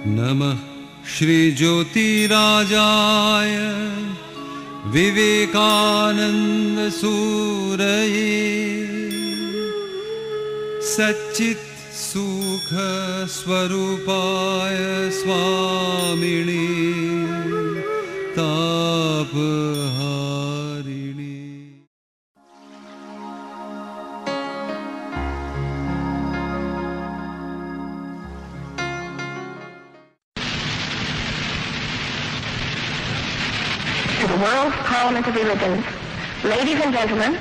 नमः श्रीज्योतिराजाय विवेकानन्दसूरये सच्चित् सुखस्वरूपाय स्वामिने तापहारिणे। To the World's Parliament of Religions, ladies and gentlemen,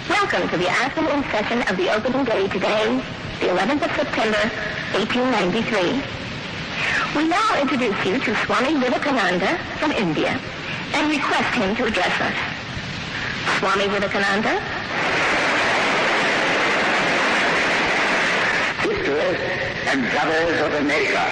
welcome to the afternoon session of the opening day today, the 11th of September, 1893. We now introduce you to Swami Vivekananda from India and request him to address us. Swami Vivekananda. Sisters and brothers of America,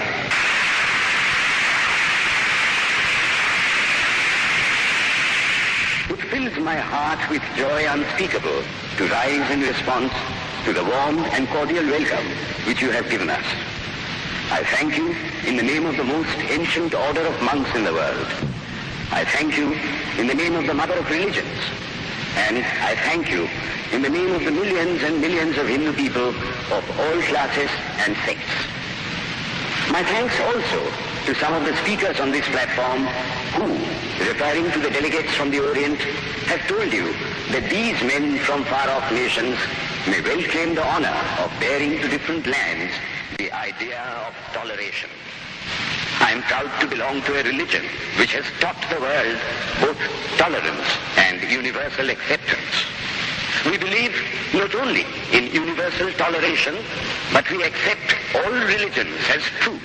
it fills my heart with joy unspeakable to rise in response to the warm and cordial welcome which you have given us. I thank you in the name of the most ancient order of monks in the world. I thank you in the name of the mother of religions. And I thank you in the name of the millions and millions of Hindu people of all classes and sects. My thanks also to some of the speakers on this platform who, referring to the delegates from the Orient, have told you that these men from far-off nations may well claim the honor of bearing to different lands the idea of toleration. I am proud to belong to a religion which has taught the world both tolerance and universal acceptance. We believe not only in universal toleration, but we accept all religions as true.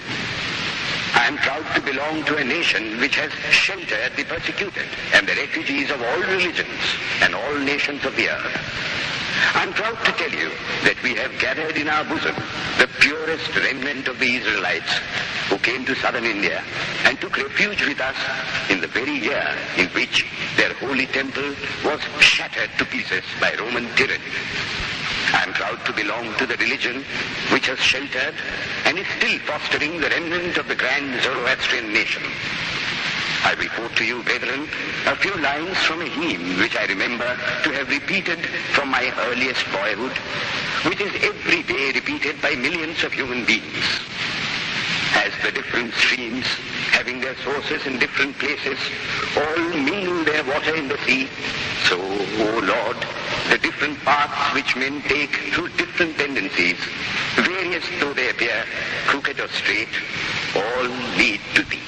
I am proud to belong to a nation which has sheltered the persecuted and the refugees of all religions and all nations of the earth. I am proud to tell you that we have gathered in our bosom the purest remnant of the Israelites who came to southern India and took refuge with us in the very year in which their holy temple was shattered to pieces by Roman tyranny. I am proud to belong to the religion which has sheltered and is still fostering the remnant of the grand Zoroastrian nation. I will quote to you, brethren, a few lines from a hymn which I remember to have repeated from my earliest boyhood, which is every day repeated by millions of human beings. As the different streams, having their sources in different places, all mingle their water in the sea, so, O Lord, the different paths which men take through different tendencies, various though they appear, crooked or straight, all lead to thee.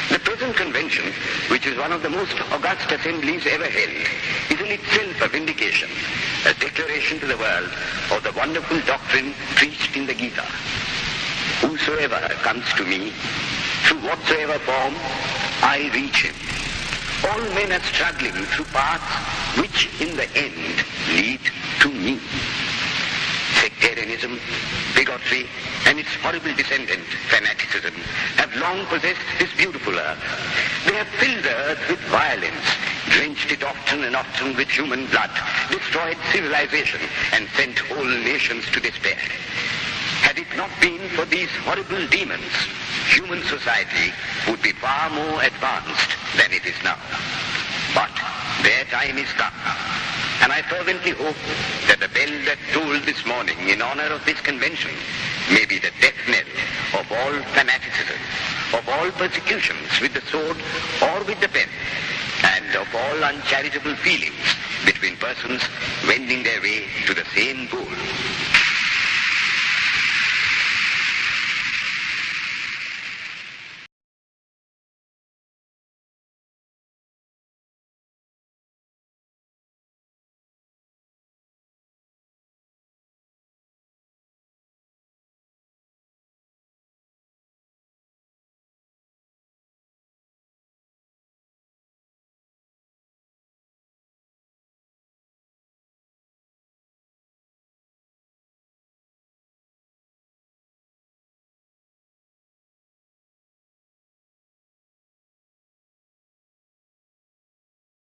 The present convention, which is one of the most august assemblies ever held, is in itself a vindication, a declaration to the world of the wonderful doctrine preached in the Gita. Whosoever comes to me, through whatsoever form, I reach him. All men are struggling through paths which in the end lead to me. Sectarianism, bigotry, and its horrible descendant, fanaticism, have long possessed this beautiful earth. They have filled the earth with violence, drenched it often and often with human blood, destroyed civilization, and sent whole nations to despair. Had it not been for these horrible demons, human society would be far more advanced than it is now. But their time is come. And I fervently hope that the bell that tolled this morning in honor of this convention may be the death knell of all fanaticism, of all persecutions with the sword or with the pen, and of all uncharitable feelings between persons wending their way to the same goal.